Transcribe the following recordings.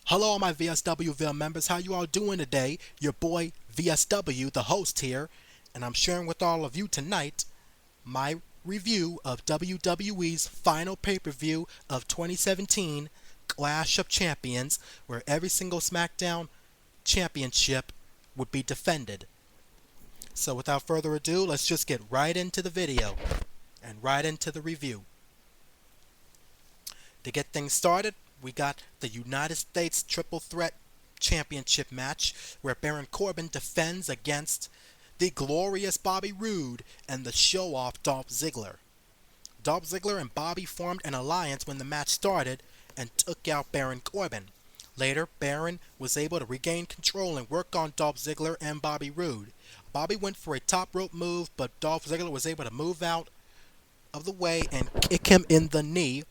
Hello, my VSWville members. How you all doing today? Your boy VSW, the host here, and I'm sharing with all of you tonight my review of WWE's final pay-per-view of 2017, Clash of Champions, where every single SmackDown championship would be defended. So without further ado, let's just get right into the video and right into the review. To get things started, we got the United States Triple Threat Championship match where Baron Corbin defends against the glorious Bobby Roode and the show-off Dolph Ziggler. Dolph Ziggler and Bobby formed an alliance when the match started and took out Baron Corbin. Later, Baron was able to regain control and work on Dolph Ziggler and Bobby Roode. Bobby went for a top rope move, but Dolph Ziggler was able to move out of the way and kick him in the knee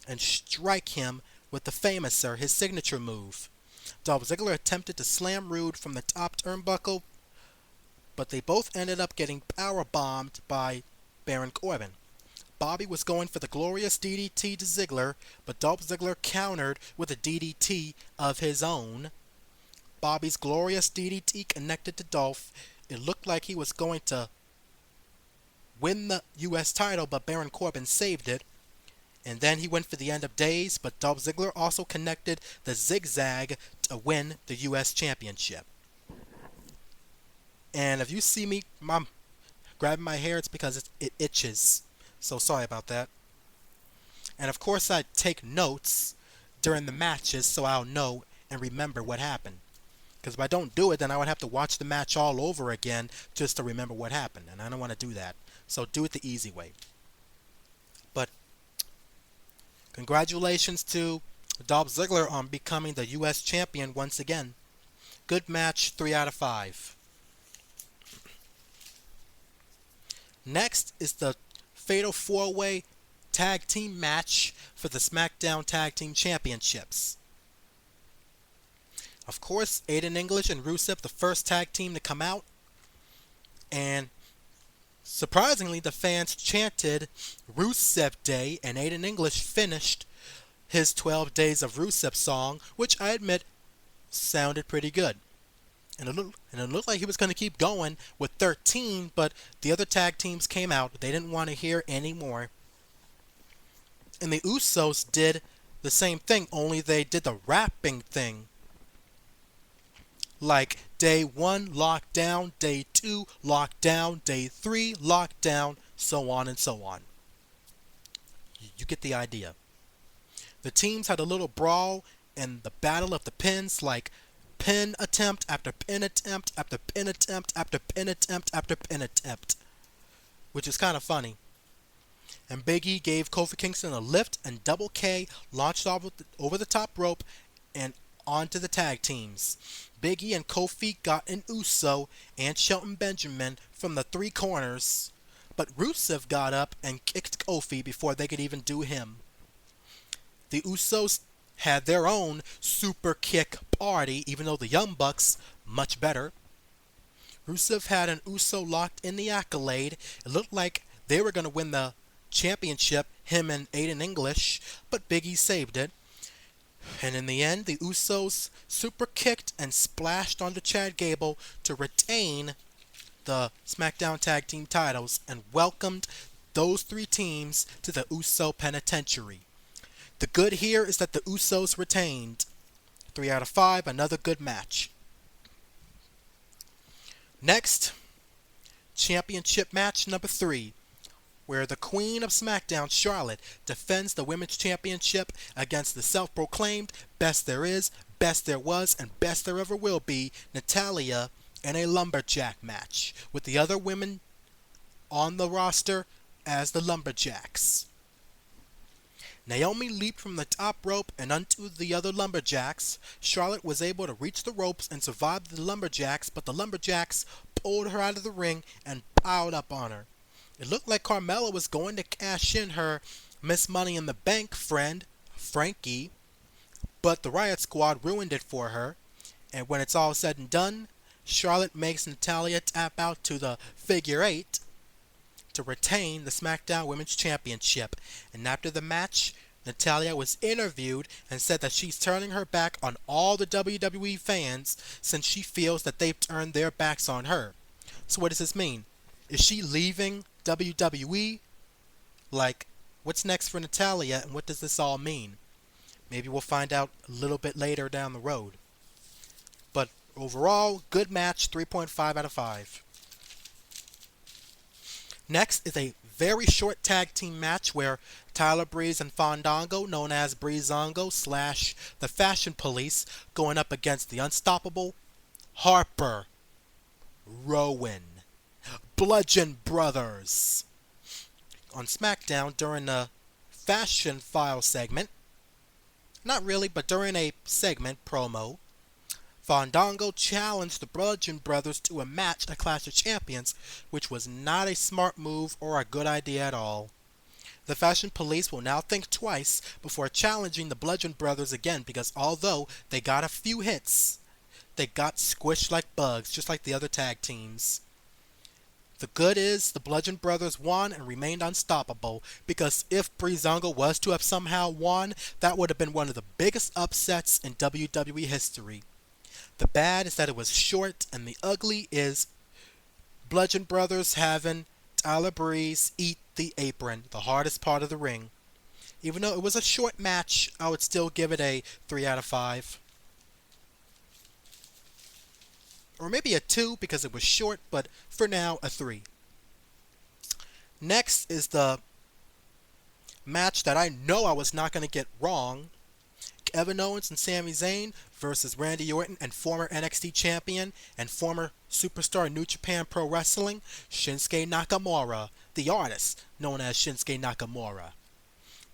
and strike him with the Famouser, his signature move. Dolph Ziggler attempted to slam Roode from the top turnbuckle, but they both ended up getting powerbombed by Baron Corbin. Bobby was going for the glorious DDT to Ziggler, but Dolph Ziggler countered with a DDT of his own. Bobby's glorious DDT connected to Dolph. It looked like he was going to win the U.S. title, but Baron Corbin saved it. And then he went for the end of days, but Dolph Ziggler also connected the zigzag to win the U.S. Championship. And if you see me grabbing my hair, it's because it itches. So sorry about that. And of course I take notes during the matches so I'll know and remember what happened. Because if I don't do it, then I would have to watch the match all over again just to remember what happened. And I don't want to do that. So do it the easy way. But congratulations to Dolph Ziggler on becoming the U.S. champion once again. Good match, 3 out of 5. Next is the Fatal 4-Way Tag Team match for the SmackDown Tag Team Championships. Of course, Aiden English and Rusev, the first tag team to come out. And surprisingly, the fans chanted Rusev Day, and Aiden English finished his 12 Days of Rusev song, which I admit sounded pretty good. And it looked like he was going to keep going with 13, but the other tag teams came out. They didn't want to hear any more. And the Usos did the same thing, only they did the rapping thing. Like day 1 lockdown, day 2 lockdown, day 3 lockdown, so on and so on. You get the idea. The teams had a little brawl in the battle of the pins, like pin attempt after pin attempt after pin attempt after pin attempt after pin attempt, which is kind of funny. And Big E gave Kofi Kingston a lift, and Double K launched over the top rope and onto the tag teams. Big E and Kofi got an Uso and Shelton Benjamin from the 3 corners, but Rusev got up and kicked Kofi before they could even do him. The Usos had their own super kick party, even though the Young Bucks much better. Rusev had an Uso locked in the Accolade. It looked like they were going to win the championship, him and Aiden English, but Big E saved it. And in the end, the Usos super kicked and splashed onto Chad Gable to retain the SmackDown Tag Team titles and welcomed those 3 teams to the Uso Penitentiary. The good here is that the Usos retained. 3 out of 5, another good match. Next, championship match number 3, where the Queen of SmackDown, Charlotte, defends the Women's Championship against the self-proclaimed best there is, best there was, and best there ever will be, Natalya, in a lumberjack match, with the other women on the roster as the Lumberjacks. Naomi leaped from the top rope and onto the other Lumberjacks. Charlotte was able to reach the ropes and survive the Lumberjacks, but the Lumberjacks pulled her out of the ring and piled up on her. It looked like Carmella was going to cash in her Miss Money in the Bank friend, Frankie, but the Riot Squad ruined it for her. And when it's all said and done, Charlotte makes Natalya tap out to the figure 8 to retain the SmackDown Women's Championship. And after the match, Natalya was interviewed and said that she's turning her back on all the WWE fans since she feels that they've turned their backs on her. So what does this mean? Is she leaving WWE? Like, what's next for Natalya and what does this all mean? Maybe we'll find out a little bit later down the road. But overall, good match, 3.5 out of 5. Next is a very short tag team match where Tyler Breeze and Fandango, known as Breezango slash the Fashion Police, going up against the unstoppable Harper, Rowan, Bludgeon Brothers. On SmackDown during the Fashion File segment, not really, but during a segment promo, Fandango challenged the Bludgeon Brothers to a match at Clash of Champions, which was not a smart move or a good idea at all. The Fashion Police will now think twice before challenging the Bludgeon Brothers again because although they got a few hits, they got squished like bugs, just like the other tag teams. The good is the Bludgeon Brothers won and remained unstoppable because if Breezango was to have somehow won, that would have been one of the biggest upsets in WWE history. The bad is that it was short, and the ugly is Bludgeon Brothers having Tyler Breeze eat the apron, the hardest part of the ring. Even though it was a short match, I would still give it a 3 out of 5. Or maybe a 2 because it was short, but for now, a 3. Next is the match that I know I was not going to get wrong. Kevin Owens and Sami Zayn versus Randy Orton and former NXT champion and former superstar New Japan Pro Wrestling, Shinsuke Nakamura, the artist known as Shinsuke Nakamura.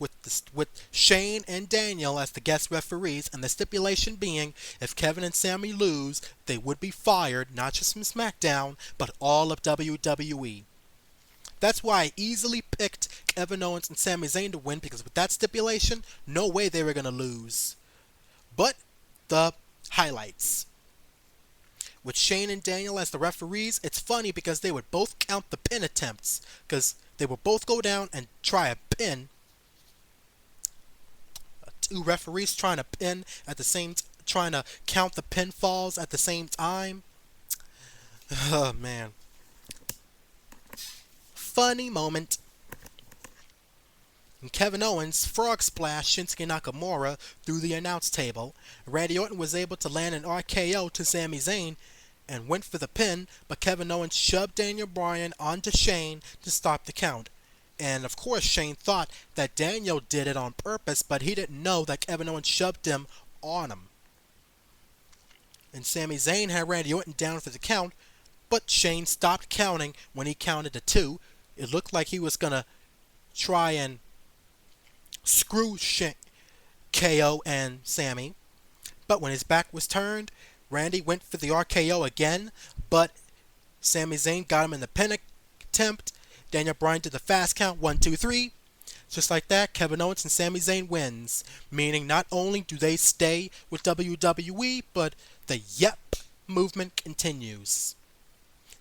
With Shane and Daniel as the guest referees, and the stipulation being if Kevin and Sami lose, they would be fired, not just from SmackDown, but all of WWE. That's why I easily picked Kevin Owens and Sami Zayn to win, because with that stipulation, no way they were going to lose. But the highlights. With Shane and Daniel as the referees, it's funny because they would both count the pin attempts, because they would both go down and try a pin. Two referees trying to pin at the same trying to count the pinfalls at the same time. Oh man. Funny moment. And Kevin Owens frog splashed Shinsuke Nakamura through the announce table. Randy Orton was able to land an RKO to Sami Zayn and went for the pin, but Kevin Owens shoved Daniel Bryan onto Shane to stop the count. And of course Shane thought that Daniel did it on purpose, but he didn't know that Kevin Owens shoved him on him. And Sami Zayn had Randy Orton down for the count, but Shane stopped counting when he counted to 2. It looked like he was going to try and screw KO and Sami. But when his back was turned, Randy went for the RKO again, but Sami Zayn got him in the pin attempt. Daniel Bryan did the fast count, 1, 2, 3. Just like that, Kevin Owens and Sami Zayn wins, meaning not only do they stay with WWE, but the Yep movement continues.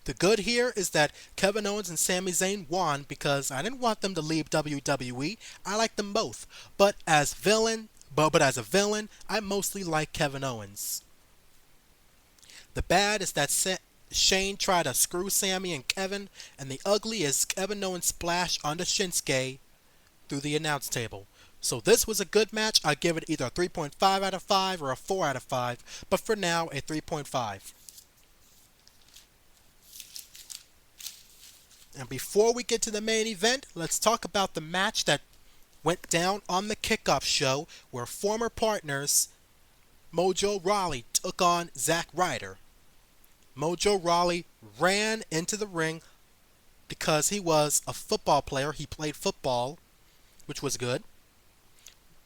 The good here is that Kevin Owens and Sami Zayn won because I didn't want them to leave WWE. I like them both, but as a villain, I mostly like Kevin Owens. The bad is that Shane tried to screw Sami and Kevin, and the ugly is Kevin Owens splash onto Shinsuke through the announce table. So this was a good match. I give it either a 3.5 out of 5 or a 4 out of 5, but for now a 3.5. And before we get to the main event, let's talk about the match that went down on the kickoff show where former partners Mojo Rawley took on Zack Ryder. Mojo Rawley ran into the ring because he was a football player. He played football, which was good.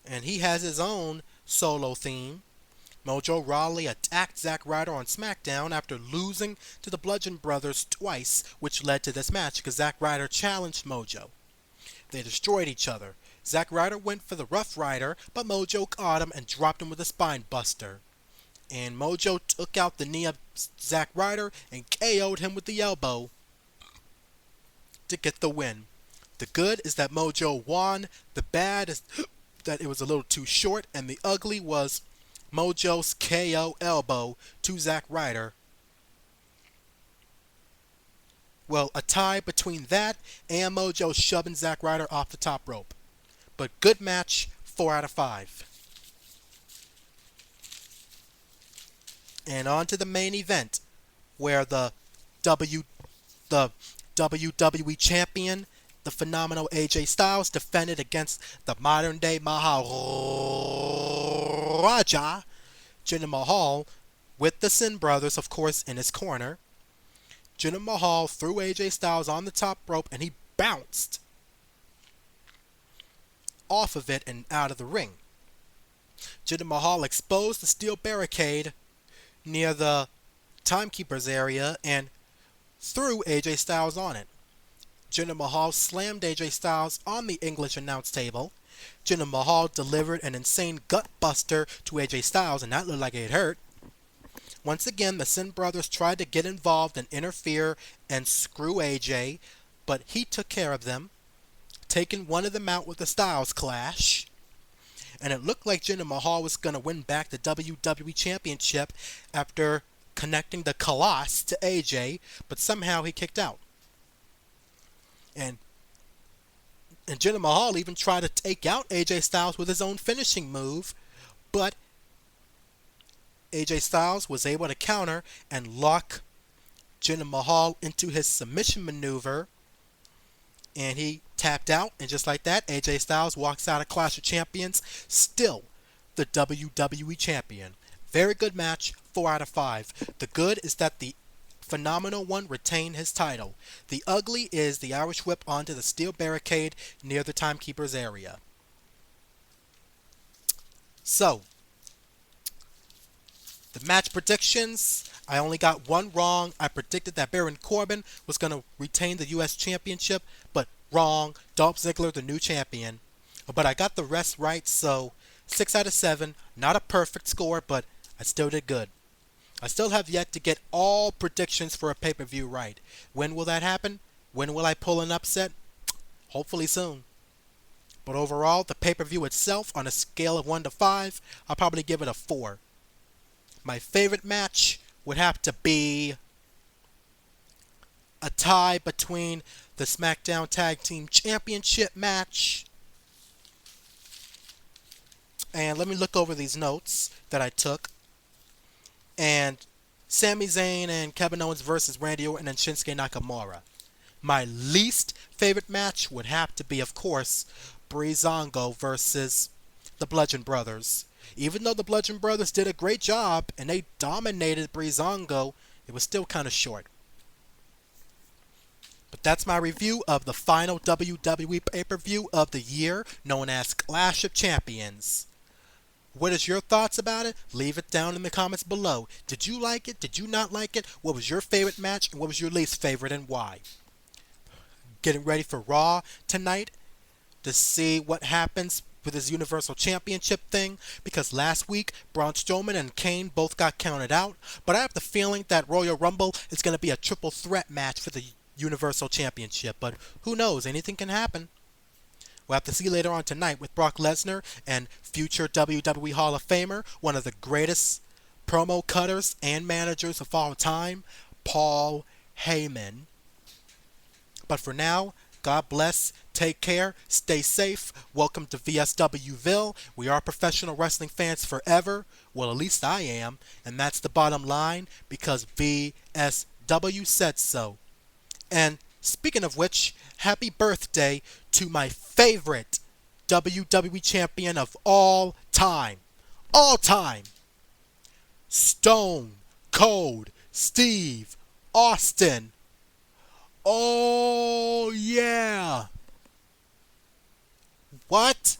And he has his own solo theme. Mojo Rawley attacked Zack Ryder on SmackDown after losing to the Bludgeon Brothers twice, which led to this match because Zack Ryder challenged Mojo. They destroyed each other. Zack Ryder went for the Rough Rider, but Mojo caught him and dropped him with a spine buster. And Mojo took out the knee of Zack Ryder and KO'd him with the elbow to get the win. The good is that Mojo won. The bad is that it was a little too short, and the ugly was Mojo's KO elbow to Zack Ryder. Well, a tie between that and Mojo shoving Zack Ryder off the top rope. But good match, 4 out of 5. And on to the main event, where w, the WWE Champion, the phenomenal AJ Styles, defended against the modern-day Maharaja, Jinder Mahal, with the Sin Brothers, of course, in his corner. Jinder Mahal threw AJ Styles on the top rope, and he bounced off of it and out of the ring. Jinder Mahal exposed the steel barricade near the Timekeeper's area and threw AJ Styles on it. Jinder Mahal slammed AJ Styles on the English announce table. Jinder Mahal delivered an insane gut buster to AJ Styles, and that looked like it hurt. Once again, the Sin Brothers tried to get involved and interfere and screw AJ, but he took care of them, taking one of them out with the Styles Clash. And it looked like Jinder Mahal was going to win back the WWE Championship after connecting the Khallas to AJ, but somehow he kicked out. And Jinder Mahal even tried to take out AJ Styles with his own finishing move, but AJ Styles was able to counter and lock Jinder Mahal into his submission maneuver, and he tapped out, and just like that, AJ Styles walks out of Clash of Champions, still the WWE Champion. Very good match, 4 out of 5. The good is that the phenomenal one retained his title. The ugly is the Irish whip onto the steel barricade near the Timekeeper's area. So, the match predictions, I only got one wrong. I predicted that Baron Corbin was going to retain the U.S. Championship, but wrong. Dolph Ziggler, the new champion. But I got the rest right, so 6 out of 7. Not a perfect score, but I still did good. I still have yet to get all predictions for a pay-per-view right. When will that happen? When will I pull an upset? Hopefully soon. But overall, the pay-per-view itself, on a scale of 1 to 5, I'll probably give it a 4. My favorite match would have to be a tie between the SmackDown Tag Team Championship match. And let me look over these notes that I took. And Sami Zayn and Kevin Owens versus Randy Orton and Shinsuke Nakamura. My least favorite match would have to be, of course, Breezango versus the Bludgeon Brothers. Even though the Bludgeon Brothers did a great job and they dominated Breezango, it was still kind of short. But that's my review of the final WWE pay-per-view of the year, known as Clash of Champions. What is your thoughts about it? Leave it down in the comments below. Did you like it? Did you not like it? What was your favorite match and what was your least favorite and why? Getting ready for Raw tonight to see what happens with his Universal Championship thing, because last week Braun Strowman and Kane both got counted out, but I have the feeling that Royal Rumble is going to be a triple threat match for the Universal Championship, but who knows, anything can happen. We'll have to see later on tonight with Brock Lesnar and future WWE Hall of Famer, one of the greatest promo cutters and managers of all time, Paul Heyman. But for now, God bless, take care, stay safe, welcome to VSWville. We are professional wrestling fans forever, well at least I am, and that's the bottom line because VSW said so. And speaking of which, happy birthday to my favorite WWE champion of all time, Stone Cold Steve Austin. Oh yeah. What?